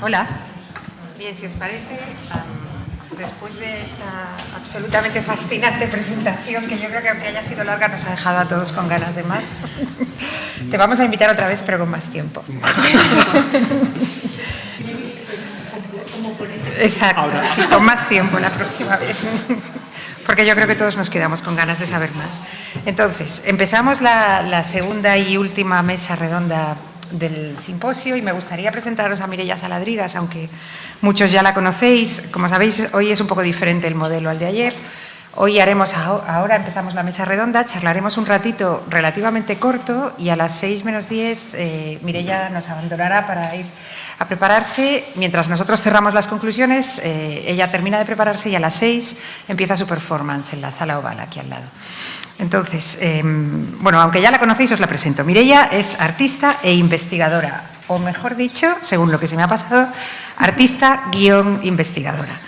Hola. Bien, si os parece, después de esta absolutamente fascinante presentación, que yo creo que aunque haya sido larga nos ha dejado a todos con ganas de más, te vamos a invitar otra vez, pero con más tiempo. Exacto, sí, con más tiempo la próxima vez. Porque yo creo que todos nos quedamos con ganas de saber más. Entonces, empezamos la segunda y última mesa redonda del simposio y me gustaría presentaros a Mireia Saladrigas, aunque muchos ya la conocéis. Como sabéis, hoy es un poco diferente el modelo al de ayer. Hoy ahora empezamos la mesa redonda, charlaremos un ratito relativamente corto y a las 6 menos 10 Mireia nos abandonará para ir a prepararse. Mientras nosotros cerramos las conclusiones, ella termina de prepararse y a las 6 empieza su performance en la sala oval aquí al lado. Entonces, bueno, aunque ya la conocéis, os la presento. Mireia es artista e investigadora, o mejor dicho, según lo que se me ha pasado, artista-investigadora.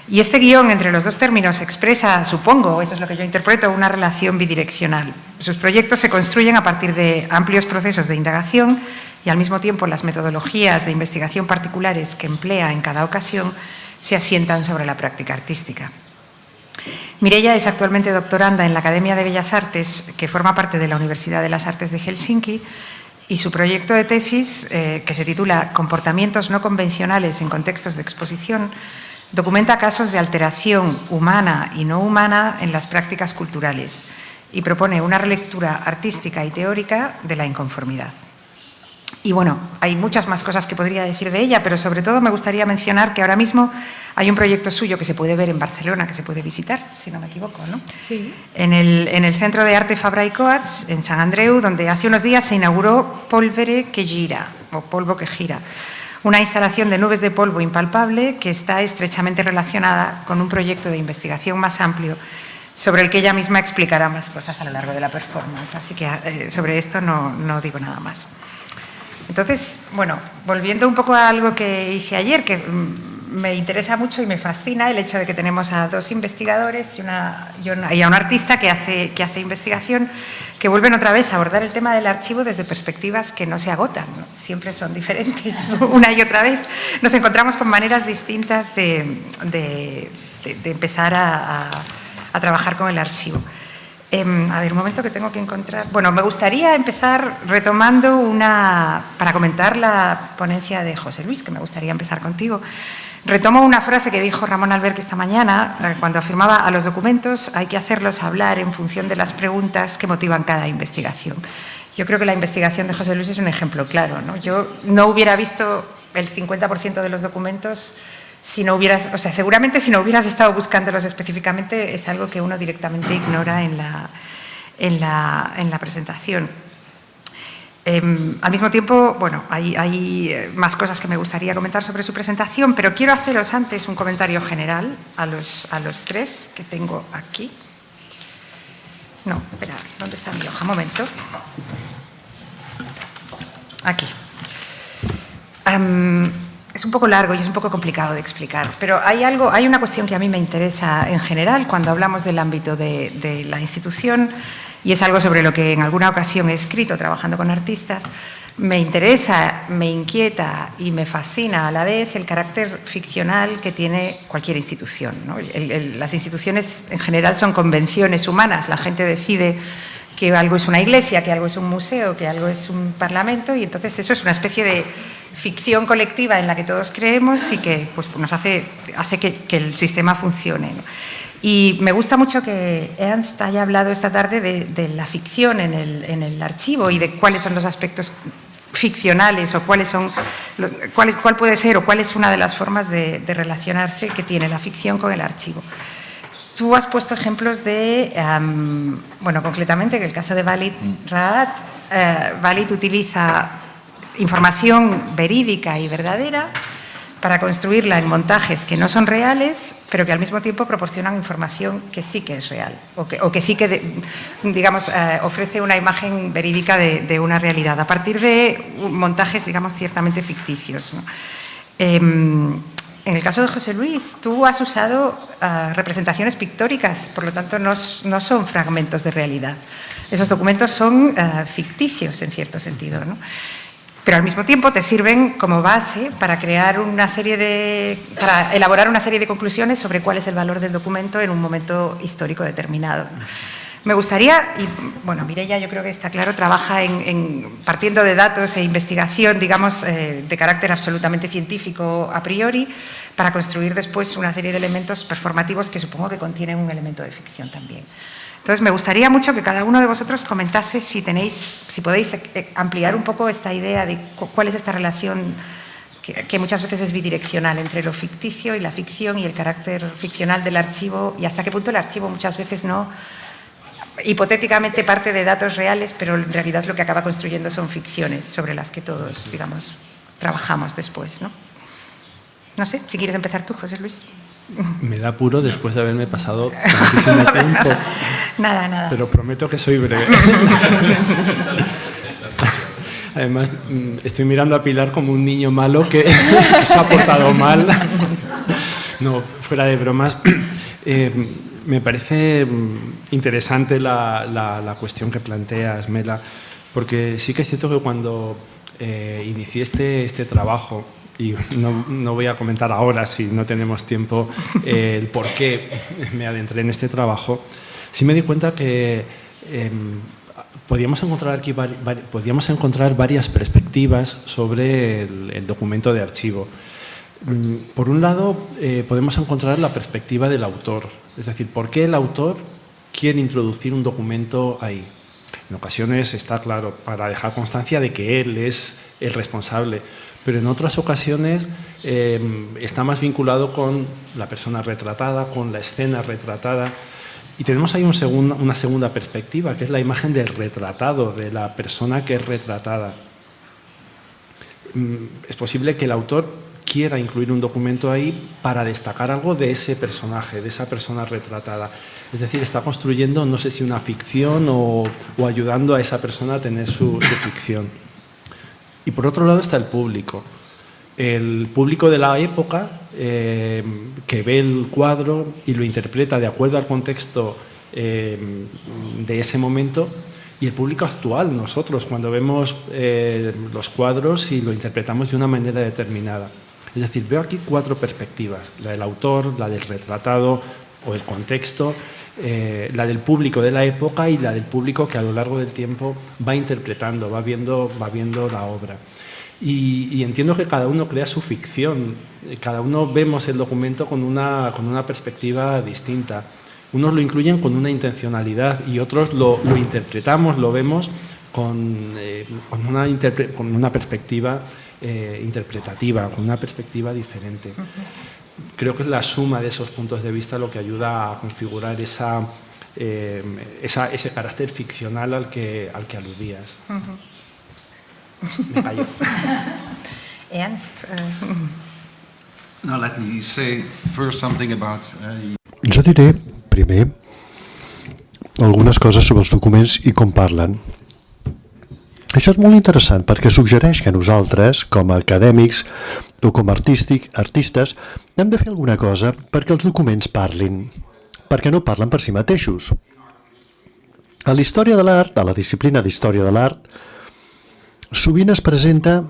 Y este guión entre los dos términos expresa, supongo, eso es lo que yo interpreto, una relación bidireccional. Sus proyectos se construyen a partir de amplios procesos de indagación y al mismo tiempo las metodologías de investigación particulares que emplea en cada ocasión se asientan sobre la práctica artística. Mireia es actualmente doctoranda en la Academia de Bellas Artes, que forma parte de la Universidad de las Artes de Helsinki, y su proyecto de tesis, que se titula Comportamientos no convencionales en contextos de exposición, documenta casos de alteración humana y no humana en las prácticas culturales y propone una relectura artística y teórica de la inconformidad. Y bueno, hay muchas más cosas que podría decir de ella, pero sobre todo me gustaría mencionar que ahora mismo hay un proyecto suyo que se puede ver en Barcelona, que se puede visitar, si no me equivoco, ¿no? Sí. En el Centro de Arte Fabra i Coats, en Sant Andreu, donde hace unos días se inauguró Polvere que gira, o Polvo que gira, una instalación de nubes de polvo impalpable que está estrechamente relacionada con un proyecto de investigación más amplio sobre el que ella misma explicará más cosas a lo largo de la performance. Así que sobre esto no digo nada más. Entonces, bueno, volviendo un poco a algo que hice ayer, que me interesa mucho y me fascina el hecho de que tenemos a dos investigadores y a un artista que hace investigación, que vuelven otra vez a abordar el tema del archivo desde perspectivas que no se agotan, ¿no? Siempre son diferentes, una y otra vez. Nos encontramos con maneras distintas de empezar a trabajar con el archivo. A ver, un momento que tengo que encontrar. Bueno, me gustaría empezar retomando para comentar la ponencia de José Luis, que me gustaría empezar contigo. Retomo una frase que dijo Ramón Alberch esta mañana, cuando afirmaba: a los documentos hay que hacerlos hablar en función de las preguntas que motivan cada investigación. Yo creo que la investigación de José Luis es un ejemplo claro, ¿no? Yo no hubiera visto el 50% de los documentos si no hubieras, o sea, seguramente si no hubieras estado buscándolos específicamente, es algo que uno directamente ignora en la presentación. Al mismo tiempo, bueno, hay más cosas que me gustaría comentar sobre su presentación, pero quiero haceros antes un comentario general a los tres que tengo aquí. No, espera, ¿dónde está mi hoja? Un momento. Aquí. Es un poco largo y es un poco complicado de explicar, pero hay una cuestión que a mí me interesa en general cuando hablamos del ámbito de la institución, y es algo sobre lo que en alguna ocasión he escrito trabajando con artistas. Me interesa, me inquieta y me fascina a la vez el carácter ficcional que tiene cualquier institución, ¿no? Las instituciones en general son convenciones humanas, la gente decide que algo es una iglesia, que algo es un museo, que algo es un parlamento, y entonces eso es una especie de ficción colectiva en la que todos creemos y que pues, nos hace que el sistema funcione, ¿no? Y me gusta mucho que Ernst haya hablado esta tarde de la ficción en el archivo y de cuáles son los aspectos ficcionales o cuál puede ser o cuál es una de las formas de relacionarse que tiene la ficción con el archivo. Tú has puesto ejemplos de, bueno, concretamente en el caso de Walid Raad, Walid utiliza información verídica y verdadera para construirla en montajes que no son reales, pero que al mismo tiempo proporcionan información que sí que es real, o que sí que, digamos, ofrece una imagen verídica de una realidad, a partir de montajes, digamos, ciertamente ficticios, ¿no? En el caso de José Luis, tú has usado representaciones pictóricas, por lo tanto no son fragmentos de realidad. Esos documentos son ficticios en cierto sentido, ¿no? pero al mismo tiempo te sirven como base para elaborar una serie de conclusiones sobre cuál es el valor del documento en un momento histórico determinado. Me gustaría, y bueno, Mireia yo creo que está claro, trabaja partiendo de datos e investigación, digamos, de carácter absolutamente científico a priori, para construir después una serie de elementos performativos que supongo que contienen un elemento de ficción también. Entonces, me gustaría mucho que cada uno de vosotros comentase si podéis ampliar un poco esta idea de cuál es esta relación que muchas veces es bidireccional entre lo ficticio y la ficción y el carácter ficcional del archivo y hasta qué punto el archivo muchas veces no, hipotéticamente parte de datos reales, pero en realidad lo que acaba construyendo son ficciones sobre las que todos, digamos, trabajamos después, ¿no? No sé, si quieres empezar tú, José Luis. Me da apuro después de haberme pasado tantísimo tiempo. Nada. Pero prometo que soy breve. Además, estoy mirando a Pilar como un niño malo que se ha portado mal. No, fuera de bromas. Me parece interesante la cuestión que planteas, Mela, porque sí que es cierto que cuando inicié este trabajo, y no voy a comentar ahora si no tenemos tiempo el por qué me adentré en este trabajo, sí me di cuenta que podíamos encontrar varias perspectivas sobre el documento de archivo. Por un lado, podemos encontrar la perspectiva del autor, es decir, ¿por qué el autor quiere introducir un documento ahí? En ocasiones está claro, para dejar constancia de que él es el responsable, pero en otras ocasiones está más vinculado con la persona retratada, con la escena retratada. Y tenemos ahí una segunda perspectiva, que es la imagen del retratado, de la persona que es retratada. Es posible que el autor quiera incluir un documento ahí para destacar algo de ese personaje, de esa persona retratada. Es decir, está construyendo, no sé si una ficción o ayudando a esa persona a tener su ficción. Y por otro lado está el público de la época que ve el cuadro y lo interpreta de acuerdo al contexto de ese momento, y el público actual, nosotros, cuando vemos los cuadros y lo interpretamos de una manera determinada. Es decir, veo aquí 4 perspectivas, la del autor, la del retratado o el contexto, la del público de la época y la del público que a lo largo del tiempo va interpretando, va viendo la obra. Y entiendo que cada uno crea su ficción, cada uno vemos el documento con una perspectiva distinta. Unos lo incluyen con una intencionalidad y otros lo interpretamos, lo vemos con una perspectiva interpretativa, con una perspectiva diferente. Creo que es la suma de esos puntos de vista lo que ayuda a configurar ese carácter ficcional al que aludías. Me callo. Ernst? Now let me say first something about... Jo diré, primer, algunes coses sobre els documents i com parlen. Això és molt interessant perquè suggereix que nosaltres, com a acadèmics o com a artistes, hem de fer alguna cosa perquè els documents parlin, perquè no parlen per si mateixos. A la història de l'art, a la disciplina d'història de l'art, sovint es presenta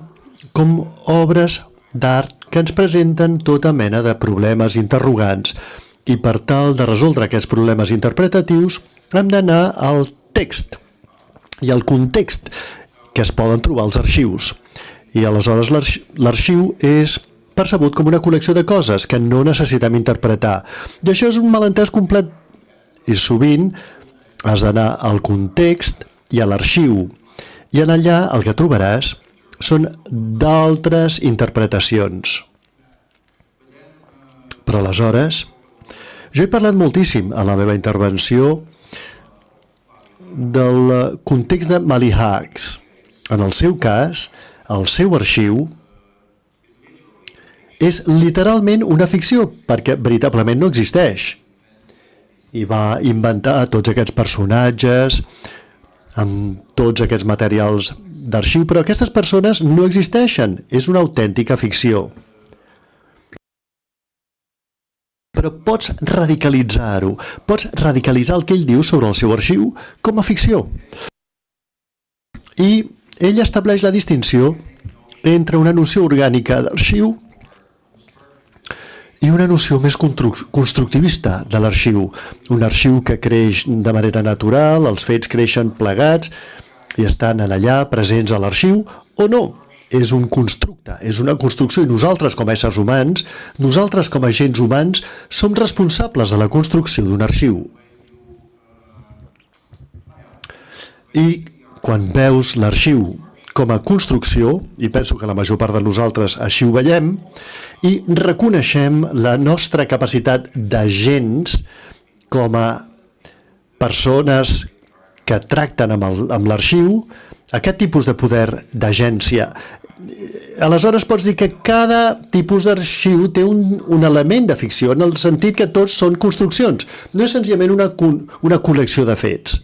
com obres d'art que ens presenten tota mena de problemes interrogants i per tal de resoldre aquests problemes interpretatius hem d'anar al text i al context que es poden trobar als arxius. I aleshores l'arxiu és percebut com una col·lecció de coses que no necessitem interpretar. I això és un malentès complet. I sovint has d'anar al context i a l'arxiu. I en allà el que trobaràs són d'altres interpretacions. Però aleshores, jo he parlat moltíssim a la meva intervenció del context de Malihax. En el seu cas, el seu arxiu és literalment una ficció, perquè veritablement no existeix. I va inventar tots aquests personatges, amb tots aquests materials d'arxiu, però aquestes persones no existeixen, és una autèntica ficció. Però pots radicalitzar-ho, pots radicalitzar el que ell diu sobre el seu arxiu com a ficció. I ell estableix la distinció entre una noció orgànica d'arxiu i una noció més constructivista de l'arxiu. Un arxiu que creix de manera natural, els fets creixen plegats i estan allà presents a l'arxiu, o no. És un constructe, és una construcció, i nosaltres com a éssers humans, nosaltres com a agents humans, som responsables de la construcció d'un arxiu. I quan veus l'arxiu com a construcció, i penso que la major part de nosaltres així ho veiem, i reconeixem la nostra capacitat d'agents com a persones que tracten amb l'arxiu, aquest tipus de poder d'agència. Aleshores pots dir que cada tipus d'arxiu té un element de ficció, en el sentit que tots són construccions. No és senzillament una col·lecció de fets.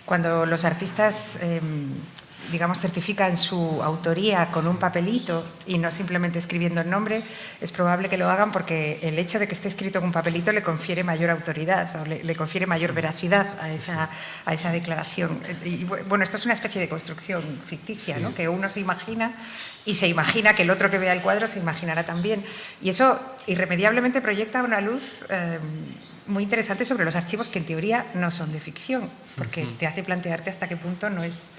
Cuando los artistas, digamos, certifican su autoría con un papelito y no simplemente escribiendo el nombre, es probable que lo hagan porque el hecho de que esté escrito con un papelito le confiere mayor autoridad o le confiere mayor veracidad a esa declaración. Y bueno, esto es una especie de construcción ficticia, ¿no? Que uno se imagina y se imagina que el otro que vea el cuadro se imaginará también. Y eso irremediablemente proyecta una luz muy interesante sobre los archivos que en teoría no son de ficción, porque te hace plantearte hasta qué punto no es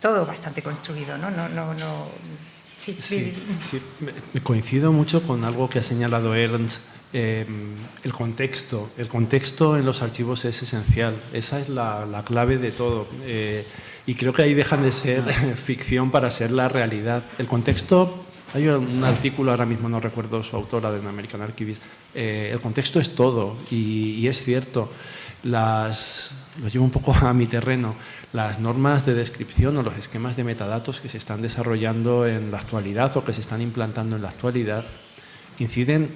todo bastante construido, ¿no? Sí. Coincido mucho con algo que ha señalado Ernst. El contexto en los archivos es esencial. Esa es la clave de todo. Y creo que ahí dejan de ser ficción para ser la realidad. El contexto, hay un artículo, ahora mismo no recuerdo su autora, de American Archivist. El contexto es todo y es cierto. Lo llevo un poco a mi terreno. Las normas de descripción o los esquemas de metadatos que se están desarrollando en la actualidad o que se están implantando en la actualidad inciden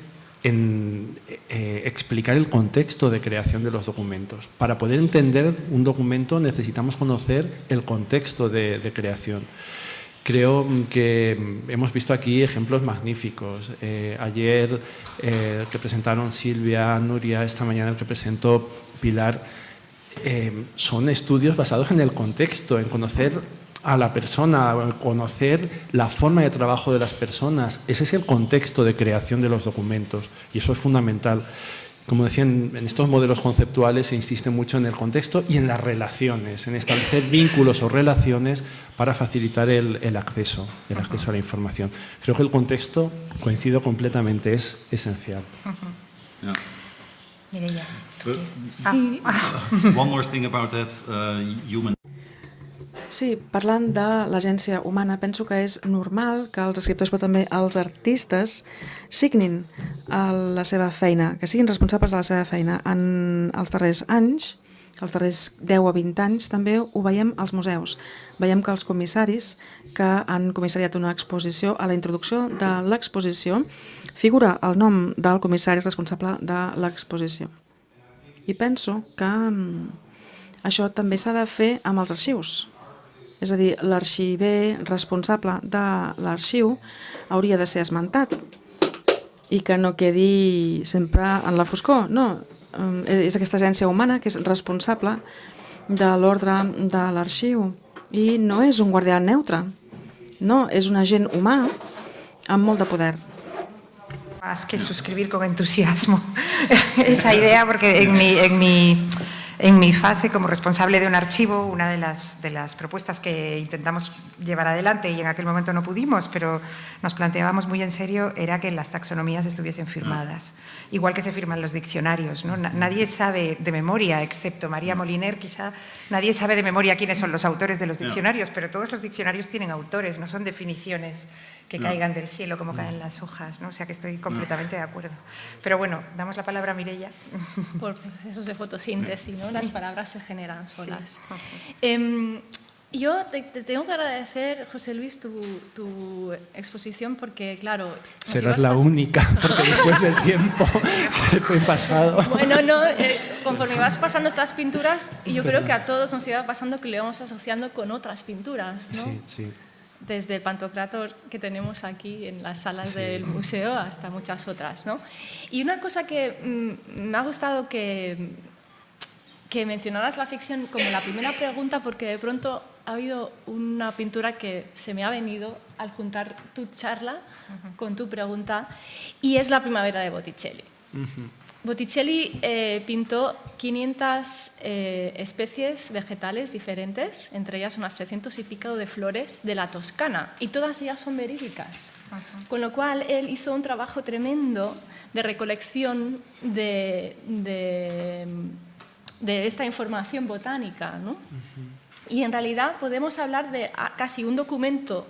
en explicar el contexto de creación de los documentos. Para poder entender un documento necesitamos conocer el contexto de creación. Creo que hemos visto aquí ejemplos magníficos. Ayer que presentaron Silvia, Nuria, esta mañana el que presentó Pilar, son estudios basados en el contexto, en conocer a la persona, conocer la forma de trabajo de las personas. Ese es el contexto de creación de los documentos y eso es fundamental. Como decían, en estos modelos conceptuales se insiste mucho en el contexto y en las relaciones, en establecer vínculos o relaciones para facilitar el acceso a la información. Creo que el contexto, coincido completamente, es esencial. Yeah. Mireia. Sí. One more thing about that human. Sí, parlant de l'agència humana, penso que és normal que els escriptors, però també els artistes, signin la seva feina, que siguin responsables de la seva feina. En els darrers anys, els darrers 10 o 20 anys, també ho veiem als museus. Veiem que els comissaris que han comissariat una exposició, a la introducció de l'exposició, figura el nom del comissari responsable de l'exposició. I penso que això també s'ha de fer amb els arxius. És a dir, l'arxiver responsable de l'arxiu hauria de ser esmentat i que no quedi sempre en la foscor. No, és aquesta agència humana que és responsable de l'ordre de l'arxiu i no és un guardià neutre, no, és un agent humà amb molt de poder. Más que suscribir con entusiasmo esa idea, porque en mi fase como responsable de un archivo, una de las propuestas que intentamos llevar adelante y en aquel momento no pudimos, pero nos planteábamos muy en serio, era que las taxonomías estuviesen firmadas, igual que se firman los diccionarios, ¿no? Nadie sabe de memoria, excepto María Moliner, quizá, nadie sabe de memoria quiénes son los autores de los diccionarios, pero todos los diccionarios tienen autores, no son definiciones que caigan del cielo como caen las hojas, ¿no? O sea que estoy completamente de acuerdo. Pero bueno, damos la palabra a Mireia. Por procesos de fotosíntesis, ¿no? Sí. Las palabras se generan solas. Sí. Yo te tengo que agradecer, José Luis, tu exposición porque, claro... Serás la única, porque después del tiempo que he pasado... Bueno, no, conforme vas pasando estas pinturas, yo creo que a todos nos iba pasando que le vamos asociando con otras pinturas, ¿no? Sí, sí. Desde el Pantocrator que tenemos aquí en las salas del museo hasta muchas otras, ¿no? Y una cosa que me ha gustado que que mencionaras la ficción como la primera pregunta, porque de pronto ha habido una pintura que se me ha venido al juntar tu charla con tu pregunta, y es La primavera de Botticelli. Botticelli pintó 500 especies vegetales diferentes, entre ellas unas 300 y pico de flores de la Toscana, y todas ellas son verídicas. Con lo cual, él hizo un trabajo tremendo de recolección de esta información botánica, ¿no? Y en realidad podemos hablar de casi un documento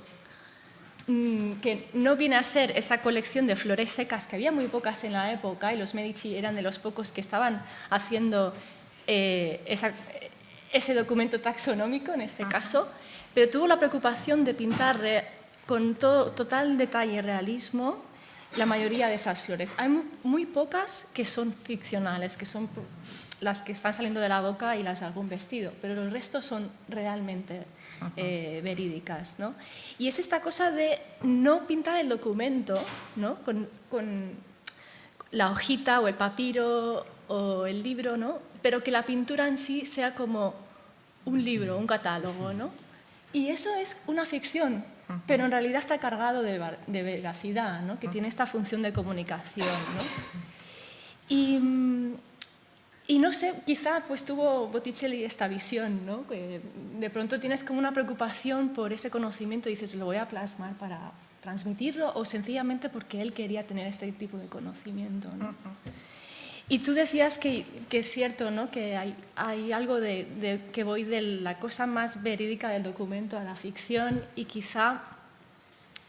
que no viene a ser esa colección de flores secas, que había muy pocas en la época, y los Medici eran de los pocos que estaban haciendo ese documento taxonómico en este caso, pero tuvo la preocupación de pintar con total detalle y realismo la mayoría de esas flores. Hay muy pocas que son ficcionales, que son las que están saliendo de la boca y las de algún vestido, pero el resto son realmente verídicas, ¿no? Y es esta cosa de no pintar el documento, ¿no? con la hojita o el papiro o el libro, ¿no? Pero que la pintura en sí sea como un libro, un catálogo, ¿no? Y eso es una ficción, pero en realidad está cargado de veracidad, ¿no? Que tiene esta función de comunicación, ¿no? Y no sé, quizá pues tuvo Botticelli esta visión, ¿no? Que de pronto tienes como una preocupación por ese conocimiento y dices, lo voy a plasmar para transmitirlo, o sencillamente porque él quería tener este tipo de conocimiento, ¿no? Y tú decías que es cierto, ¿no? Que hay algo que voy de la cosa más verídica del documento a la ficción, y quizá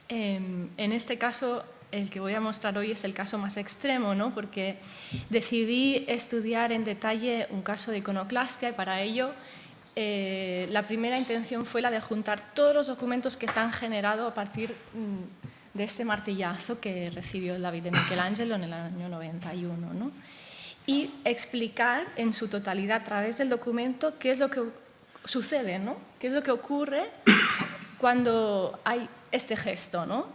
en este caso el que voy a mostrar hoy es el caso más extremo, ¿no? Porque decidí estudiar en detalle un caso de iconoclastia, y para ello la primera intención fue la de juntar todos los documentos que se han generado a partir de este martillazo que recibió el David de Michelangelo en el año 91, ¿no? Y explicar en su totalidad a través del documento qué es lo que sucede, ¿no? Qué es lo que ocurre cuando hay este gesto, ¿no?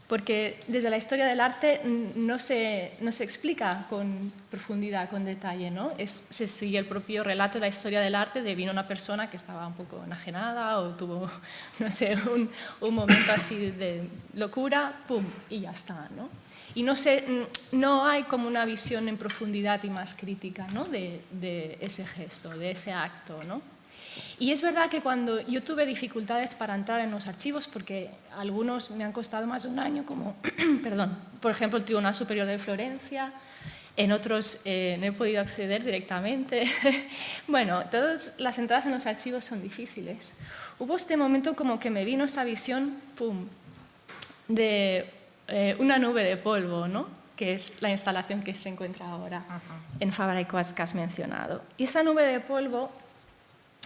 Porque desde la historia del arte no se explica con profundidad, con detalle, ¿no? Se sigue el propio relato de la historia del arte, de vino una persona que estaba un poco enajenada o tuvo, no sé, un momento así de locura, ¡pum!, y ya está, ¿no? Y no hay como una visión en profundidad y más crítica, ¿no? de ese gesto, de ese acto, ¿no? Y es verdad que cuando yo tuve dificultades para entrar en los archivos, porque algunos me han costado más de un año, como, perdón, por ejemplo, el Tribunal Superior de Florencia, en otros no he podido acceder directamente. Bueno, todas las entradas en los archivos son difíciles. Hubo este momento como que me vino esa visión, ¡pum!, de una nube de polvo, ¿no? Que es la instalación que se encuentra ahora en Fabra y Coats que has mencionado. Y esa nube de polvo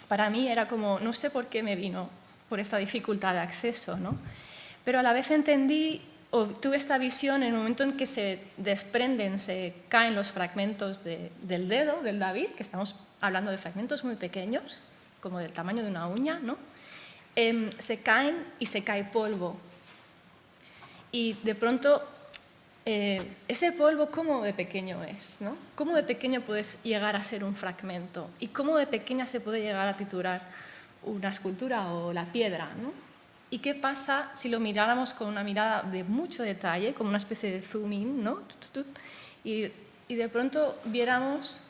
para mí era como, no sé por qué me vino por esta dificultad de acceso, ¿no? Pero a la vez entendí, o tuve esta visión en el momento en que se desprenden, se caen los fragmentos del dedo del David, que estamos hablando de fragmentos muy pequeños, como del tamaño de una uña, ¿no? Se caen y se cae polvo. Y de pronto, ese polvo, ¿cómo de pequeño es, ¿no? ¿Cómo de pequeño puedes llegar a ser un fragmento? ¿Y cómo de pequeña se puede llegar a triturar una escultura o la piedra, ¿no? ¿Y qué pasa si lo miráramos con una mirada de mucho detalle, como una especie de zoom in, ¿no? Y de pronto viéramos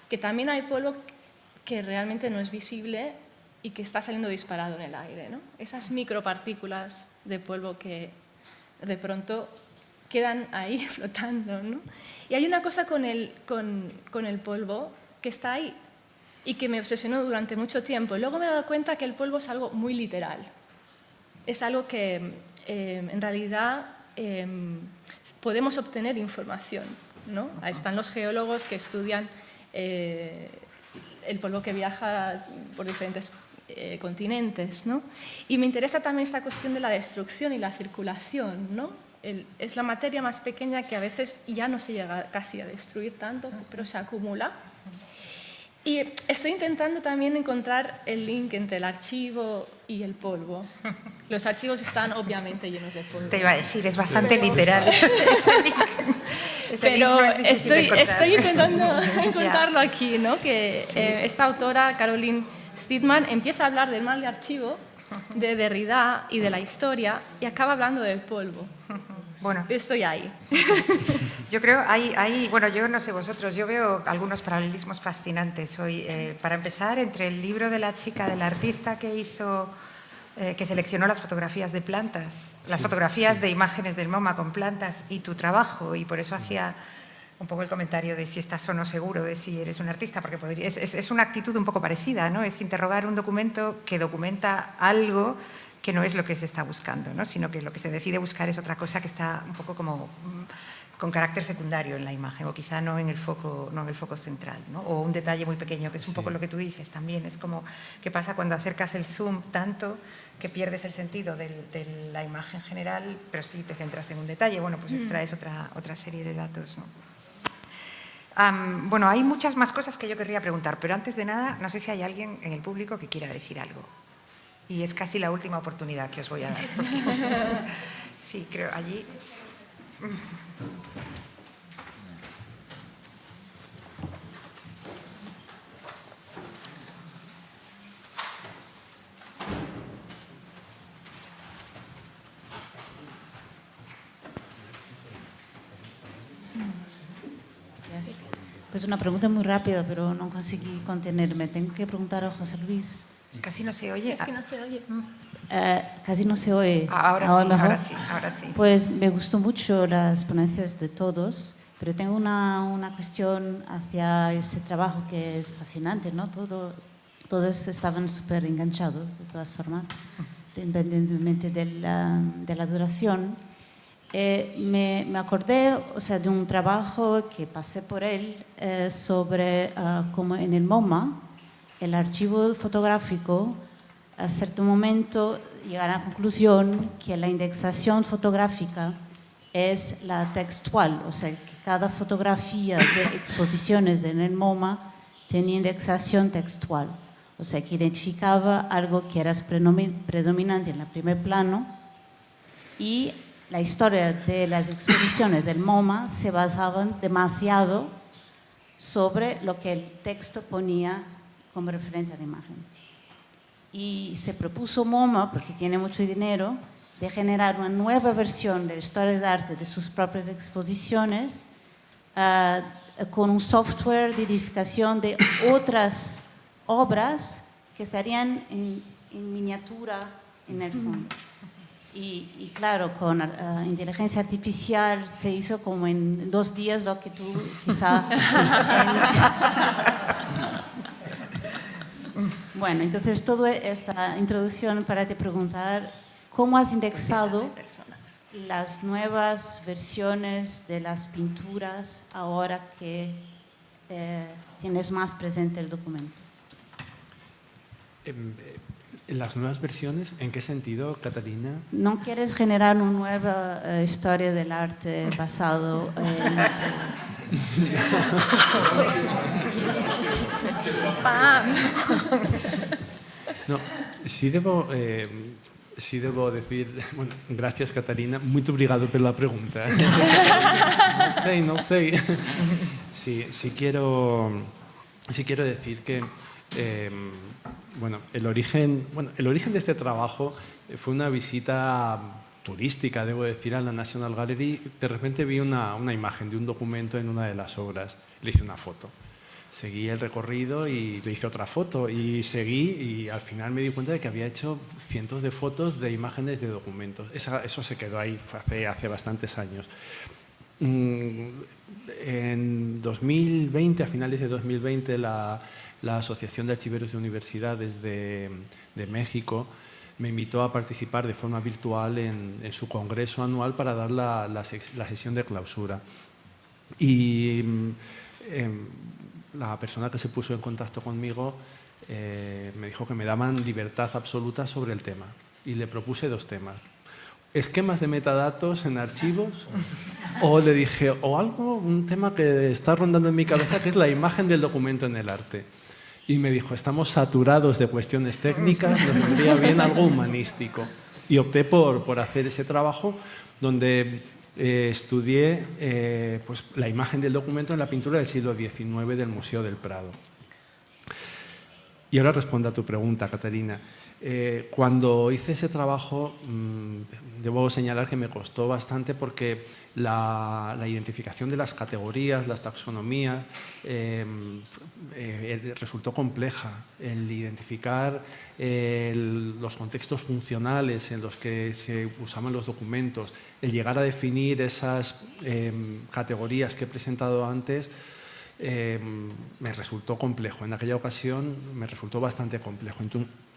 que también hay polvo que realmente no es visible y que está saliendo disparado en el aire, ¿no? Esas micropartículas de polvo que de pronto quedan ahí flotando, ¿no? Y hay una cosa con el polvo que está ahí y que me obsesionó durante mucho tiempo. Luego me he dado cuenta que el polvo es algo muy literal. Es algo que en realidad podemos obtener información, ¿no? Ahí están los geólogos que estudian el polvo que viaja por diferentes continentes, ¿no? Y me interesa también esta cuestión de la destrucción y la circulación, ¿no? Es la materia más pequeña que a veces ya no se llega casi a destruir tanto, pero se acumula. Y estoy intentando también encontrar el link entre el archivo y el polvo. Los archivos están obviamente llenos de polvo. Te iba a decir, es bastante literal. Ese link Pero no es difícil de encontrar. estoy intentando encontrarlo aquí, ¿no? Que esta autora, Caroline Steedman, empieza a hablar del mal de archivo, de Derrida y de la historia, y acaba hablando del polvo. Bueno, Yo estoy ahí. yo creo, bueno, yo no sé vosotros, yo veo algunos paralelismos fascinantes hoy. Para empezar, entre el libro de la chica, del artista que hizo, que seleccionó las fotografías de plantas, las fotografías de imágenes del MoMA con plantas y tu trabajo, y por eso hacía un poco el comentario de si estás o no seguro de si eres un artista, porque es una actitud un poco parecida, ¿no? Es interrogar un documento que documenta algo que no es lo que se está buscando, ¿no? Sino que lo que se decide buscar es otra cosa que está un poco como con carácter secundario en la imagen, o quizá no en el foco central, ¿no? O un detalle muy pequeño, que es un poco lo que tú dices también. Es como qué pasa cuando acercas el zoom tanto que pierdes el sentido de la imagen general, pero sí te centras en un detalle. Bueno, pues extraes otra serie de datos, ¿no? Bueno, hay muchas más cosas que yo querría preguntar, pero antes de nada, no sé si hay alguien en el público que quiera decir algo. Y es casi la última oportunidad que os voy a dar. Sí, creo, allí. Pues una pregunta muy rápida, pero no conseguí contenerme. Tengo que preguntar a José Luis. Casi no se oye. Es que no se oye. Casi no se oye. Ahora sí. Pues me gustó mucho las ponencias de todos, pero tengo una cuestión hacia ese trabajo que es fascinante, ¿no? Todos estaban súper enganchados, de todas formas, independientemente de la duración. Me acordé, o sea, de un trabajo que pasé por él sobre cómo en el MoMA el archivo fotográfico a cierto momento llega a la conclusión que la indexación fotográfica es la textual, o sea, que cada fotografía de exposiciones en el MoMA tenía indexación textual, o sea, que identificaba algo que era predominante en el primer plano, y la historia de las exposiciones del MoMA se basaban demasiado sobre lo que el texto ponía como referente a la imagen. Y se propuso MoMA, porque tiene mucho dinero, de generar una nueva versión de la historia de arte de sus propias exposiciones con un software de identificación de otras obras que estarían en miniatura en el fondo. Y claro, con inteligencia artificial se hizo como en 2 días lo que tú quizá... Bueno, entonces toda esta introducción para te preguntar cómo has indexado las nuevas versiones de las pinturas ahora que tienes más presente el documento. ¿Las nuevas versiones? ¿En qué sentido, Catalina? ¿No quieres generar una nueva historia del arte basado en... No, sí debo decir, bueno, gracias Catalina, muito obrigado pela pregunta. No sei. Sí quiero decir que el origen de este trabajo fue una visita turística, debo decir, a la National Gallery. De repente vi una imagen de un documento en una de las obras, le hice una foto. Seguí el recorrido y le hice otra foto y seguí, y al final me di cuenta de que había hecho cientos de fotos de imágenes de documentos. Eso se quedó ahí hace bastantes años. En 2020, a finales de 2020, la Asociación de Archiveros de Universidades de México me invitó a participar de forma virtual en su congreso anual para dar la sesión de clausura. Y la persona que se puso en contacto conmigo me dijo que me daban libertad absoluta sobre el tema, y le propuse 2 temas: esquemas de metadatos en archivos, o le dije, un tema que está rondando en mi cabeza, que es la imagen del documento en el arte. y me dijo, estamos saturados de cuestiones técnicas, nos vendría bien algo humanístico. Y opté por hacer ese trabajo donde estudié pues, la imagen del documento en la pintura del siglo XIX del Museo del Prado. Y ahora respondo a tu pregunta, Caterina. Cuando hice ese trabajo, debo señalar que me costó bastante porque la identificación de las categorías, las taxonomías, resultó compleja. El identificar los contextos funcionales en los que se usaban los documentos, el llegar a definir esas categorías que he presentado antes, me resultó complejo. En aquella ocasión me resultó bastante complejo.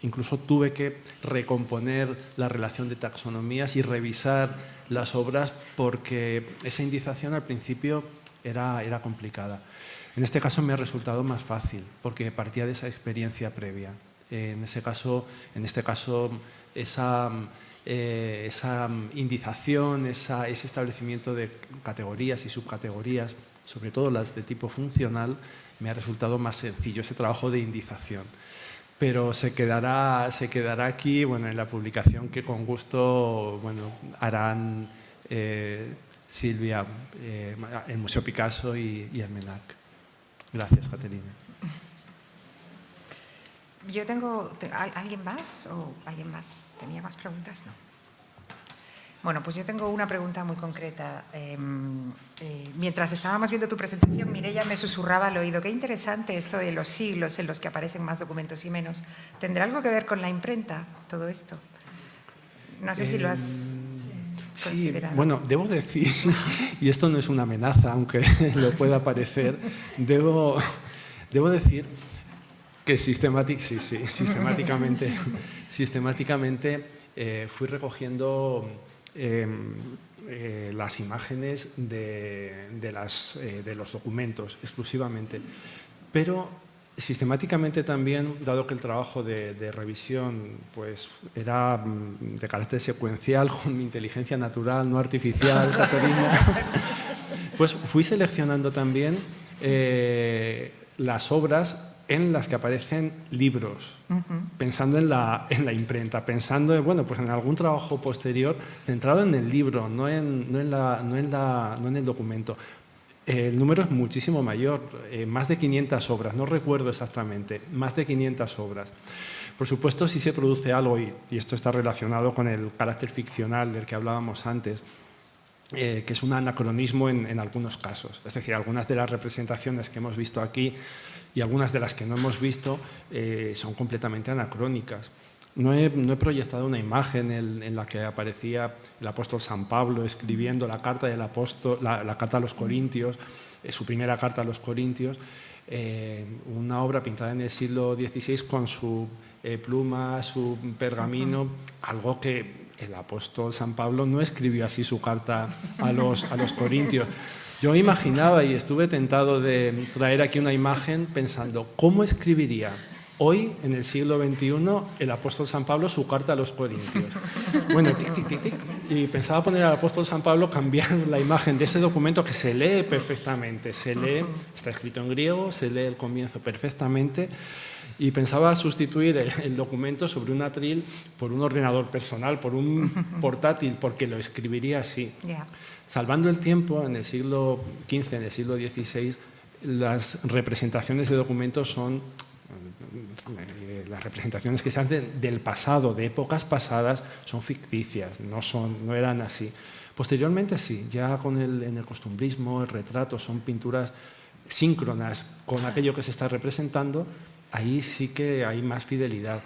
Incluso tuve que recomponer la relación de taxonomías y revisar las obras porque esa indización al principio era complicada. En este caso me ha resultado más fácil porque partía de esa experiencia previa. En este caso, esa indización, ese establecimiento de categorías y subcategorías, sobre todo las de tipo funcional, me ha resultado más sencillo ese trabajo de indización. Pero se quedará aquí, bueno, en la publicación que con gusto, bueno, harán Silvia, el Museo Picasso y el MENAC. Gracias, Caterina. Yo tengo... ¿Alguien más? ¿O alguien más? ¿Tenía más preguntas? No. Bueno, pues yo tengo una pregunta muy concreta. Mientras estábamos viendo tu presentación, Mireia me susurraba al oído, qué interesante esto de los siglos en los que aparecen más documentos y menos. ¿Tendrá algo que ver con la imprenta, todo esto? No sé si lo has considerado. Sí, bueno, debo decir, y esto no es una amenaza, aunque lo pueda parecer, debo decir que sistemáticamente fui recogiendo las imágenes de los documentos exclusivamente, pero sistemáticamente también, dado que el trabajo de revisión pues, era de carácter secuencial, con mi inteligencia natural, no artificial, Caterina, pues fui seleccionando también las obras en las que aparecen libros, pensando en la imprenta, pensando pues en algún trabajo posterior centrado en el libro, no en el documento. El número es muchísimo mayor, más de 500 obras, no recuerdo exactamente, más de 500 obras. Por supuesto, si se produce algo, y esto está relacionado con el carácter ficcional del que hablábamos antes, que es un anacronismo en algunos casos. Es decir, algunas de las representaciones que hemos visto aquí y algunas de las que no hemos visto son completamente anacrónicas. No he proyectado una imagen en la que aparecía el apóstol San Pablo escribiendo la carta del apóstol, la carta a los Corintios, su primera carta a los Corintios, una obra pintada en el siglo XVI con su pluma, su pergamino, algo que el apóstol San Pablo no escribió así su carta a los Corintios. Yo imaginaba y estuve tentado de traer aquí una imagen pensando, ¿cómo escribiría hoy, en el siglo XXI, el apóstol San Pablo su carta a los Corintios? Bueno, tic, tic, tic, tic. Y pensaba poner al apóstol San Pablo, cambiar la imagen de ese documento que se lee perfectamente, se lee, está escrito en griego, se lee el comienzo perfectamente, y pensaba sustituir el documento sobre un atril por un ordenador personal, por un portátil, porque lo escribiría así. Yeah. Salvando el tiempo, en el siglo XV, en el siglo XVI, las representaciones de documentos son las representaciones que se hacen del pasado, de épocas pasadas, son ficticias, no eran así. Posteriormente sí, ya en el costumbrismo, el retrato, son pinturas síncronas con aquello que se está representando. Ahí sí que hay más fidelidad.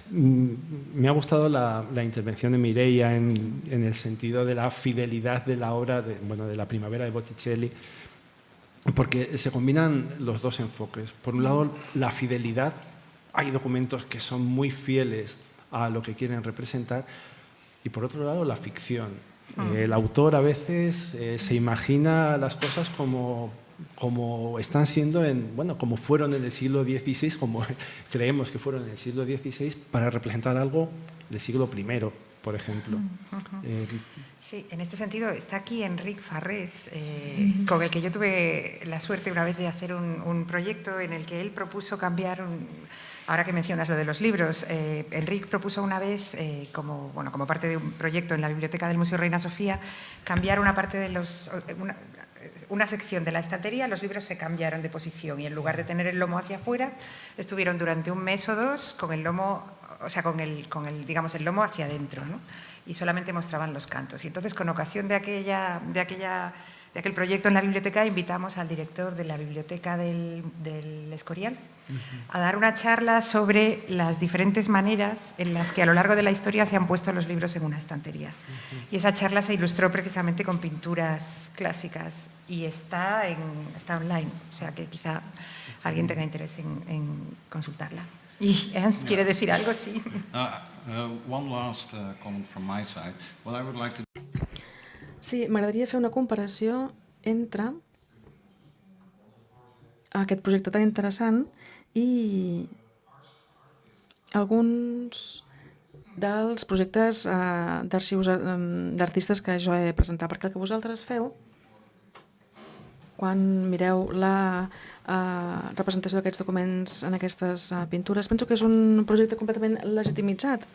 Me ha gustado la intervención de Mireia en el sentido de la fidelidad de la obra de la Primavera de Botticelli, porque se combinan los dos enfoques. Por un lado, la fidelidad. Hay documentos que son muy fieles a lo que quieren representar. Y por otro lado, la ficción. El autor a veces se imagina las cosas como están siendo, como fueron en el siglo XVI, como creemos que fueron en el siglo XVI, para representar algo del siglo I, por ejemplo. Sí, en este sentido está aquí Enric Farrés, con el que yo tuve la suerte una vez de hacer un proyecto en el que él propuso cambiar, ahora que mencionas lo de los libros, Enric propuso una vez, como parte de un proyecto en la biblioteca del Museo Reina Sofía, cambiar una parte de una sección de la estantería. Los libros se cambiaron de posición y en lugar de tener el lomo hacia afuera, estuvieron durante un mes o dos con el lomo, o sea, con el lomo hacia adentro, ¿no? Y solamente mostraban los cantos. Y entonces, con ocasión de aquel proyecto en la biblioteca, invitamos al director de la biblioteca del Escorial a dar una charla sobre las diferentes maneras en las que a lo largo de la historia se han puesto los libros en una estantería. Y esa charla se ilustró precisamente con pinturas clásicas y está online, o sea que quizá alguien tenga interés en consultarla. Y Ernst quiere decir algo, sí. One last comment from my side. What I would like to... Sí, m'agradaria fer una comparació entre aquest projecte tan interessant i alguns dels projectes d'arxius d'artistes que jo he presentat, perquè el que vosaltres feu, quan mireu la representació d'aquests documents en aquestes pintures, penso que és un projecte completament legitimitzat.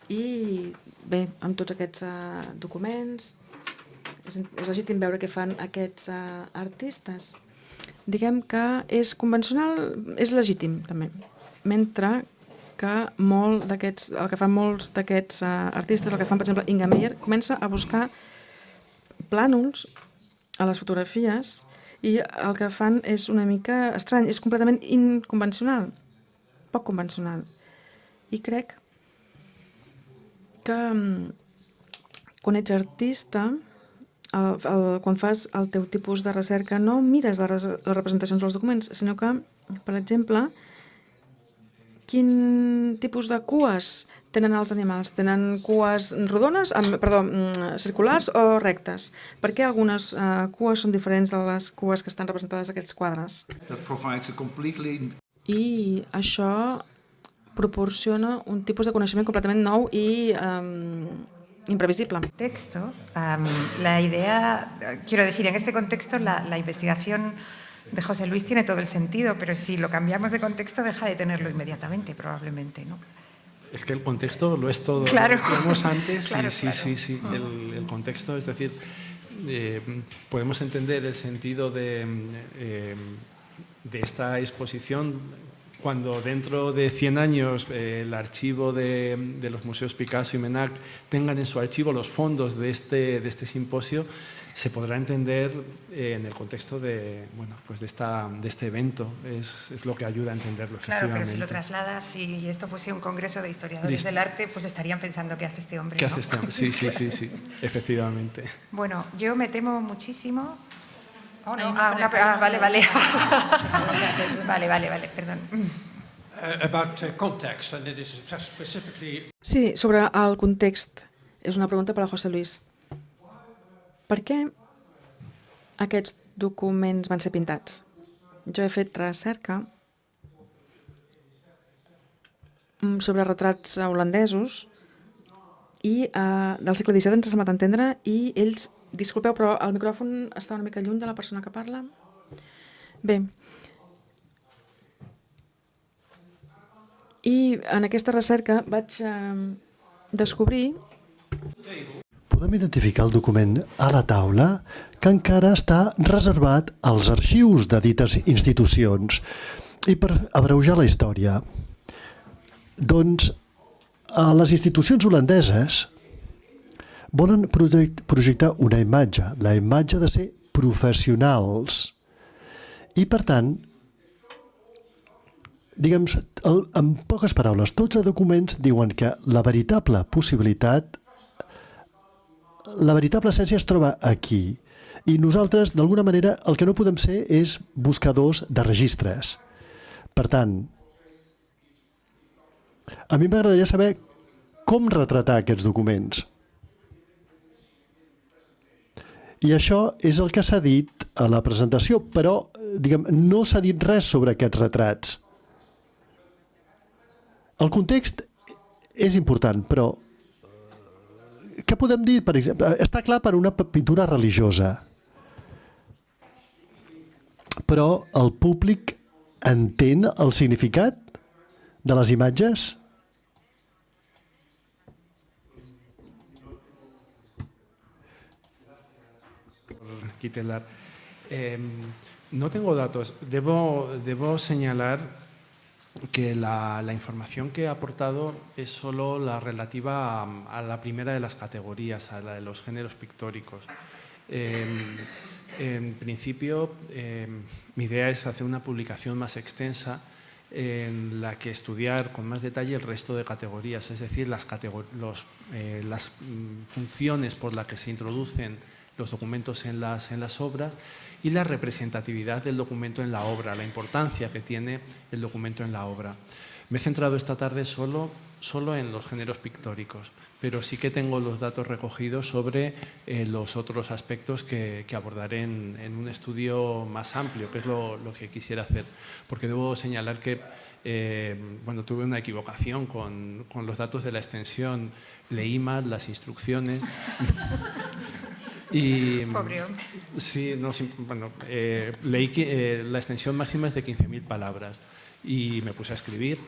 I bé, amb tots aquests documents, és legítim veure què fan aquests artistes. Diguem que és convencional, és legítim també, mentre que el que fan molts d'aquests artistes, el que fan per exemple Inga Meyer, comença a buscar plànols a les fotografies i el que fan és una mica estrany, és completament inconvencional, poc convencional. I crec que quan ets artista, quan fas el teu tipus de recerca, no mires les representacions dels documents, sinó que, per exemple, quin tipus de cues tenen els animals? Tenen cues rodones, circulars o rectes? Per què algunes cues són diferents de les cues que estan representades a aquests quadres? I això proporciona un tipus de coneixement completament nou i imprevisible. La idea, quiero decir, en este contexto la investigación de José Luis tiene todo el sentido, pero si lo cambiamos de contexto deja de tenerlo inmediatamente, probablemente, ¿no? Es que el contexto lo es todo. Claro. Lo vimos antes. Claro, sí. El contexto, es decir, podemos entender el sentido de esta exposición cuando dentro de 100 años el archivo de los museos Picasso y Menac tengan en su archivo los fondos de este simposio, se podrá entender en el contexto de este evento. Es lo que ayuda a entenderlo, Claro, efectivamente. pero si lo trasladas y esto fuese un congreso de historiadores del arte, pues estarían pensando ¿qué hace este hombre? ¿Qué ¿no? hace este hombre? Sí, efectivamente. Bueno, yo me temo muchísimo... Oh, no. Vale. vale, perdón. About context, and it is specifically... Sí, sobre el context. És una pregunta per a José Luis. Per què aquests documents van ser pintats? Jo he fet recerca sobre retrats holandesos i del segle XVII, ens ha semblat entendre, i ells... Disculpeu, però el micròfon està una mica lluny de la persona que parla. Bé. I en aquesta recerca vaig descobrir... Podem identificar el document a la taula que encara està reservat als arxius de dites institucions. I per abreujar la història, doncs, a les institucions holandeses volen projectar una imatge, la imatge de ser professionals. I, per tant, diguem, en poques paraules, tots els documents diuen que la veritable possibilitat, la veritable essència es troba aquí. I nosaltres, d'alguna manera, el que no podem ser és buscadors de registres. Per tant, a mi m'agradaria saber com retratar aquests documents. I això és el que s'ha dit a la presentació, però diguem, no s'ha dit res sobre aquests retrats. El context és important, però què podem dir, per exemple? Està clar per una pintura religiosa, però el públic entén el significat de les imatges? Quitelar. No tengo datos. Debo señalar que la información que he aportado es solo la relativa a la primera de las categorías, a la de los géneros pictóricos. En principio, mi idea es hacer una publicación más extensa en la que estudiar con más detalle el resto de categorías, es decir, las funciones por las que se introducen los documentos en las obras y la representatividad del documento en la obra, la importancia que tiene el documento en la obra. Me he centrado esta tarde solo en los géneros pictóricos, pero sí que tengo los datos recogidos sobre los otros aspectos que abordaré en un estudio más amplio, que es lo que quisiera hacer, porque debo señalar que tuve una equivocación con los datos de la extensión, leí mal las instrucciones. Pobre hombre. Sí, leí que la extensión máxima es de 15.000 palabras y me puse a escribir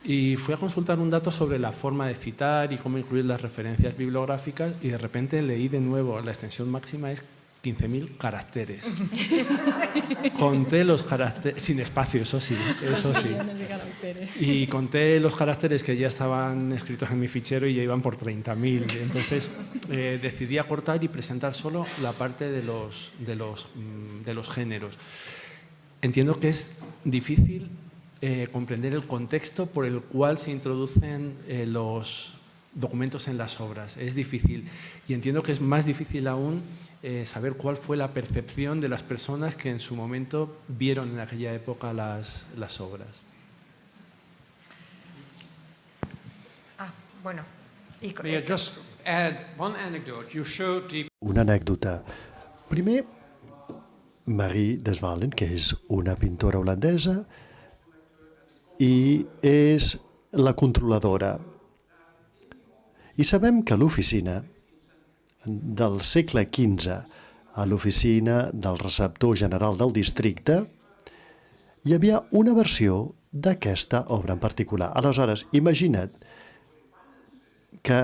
y fui a consultar un dato sobre la forma de citar y cómo incluir las referencias bibliográficas y de repente leí de nuevo la extensión máxima es 15.000 caracteres. Conté los caracteres, sin espacio, eso sí. Y conté los caracteres que ya estaban escritos en mi fichero y ya iban por 30.000. Entonces decidí acortar y presentar solo la parte de los géneros. Entiendo que es difícil comprender el contexto por el cual se introducen los documentos en las obras. Es difícil. Y entiendo que es más difícil aún saber cuál fue la percepción de las personas que en su momento vieron en aquella época las obras. Bueno. May I just add one anecdote? You showed the... Una anècdota. Primer, Marie Desvalen, que és una pintora holandesa i és la controladora. I sabem que l'oficina del segle XV a l'oficina del receptor general del districte hi havia una versió d'aquesta obra en particular. Aleshores, imagina't que,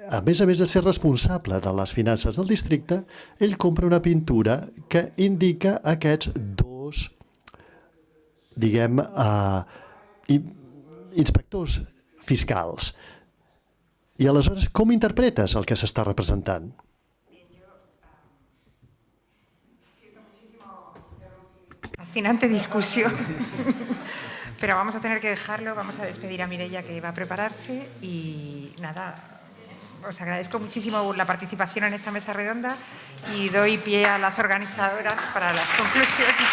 a més de ser responsable de les finances del districte, ell compra una pintura que indica aquests dos, diguem, inspectors fiscals. I aleshores, com interpretes el que s'està representant? Fascinante discusión. Pero vamos a tener que dejarlo, vamos a despedir a Mireia, que va a prepararse, y nada, os agradezco muchísimo la participación en esta mesa redonda y doy pie a las organizadoras para las conclusiones.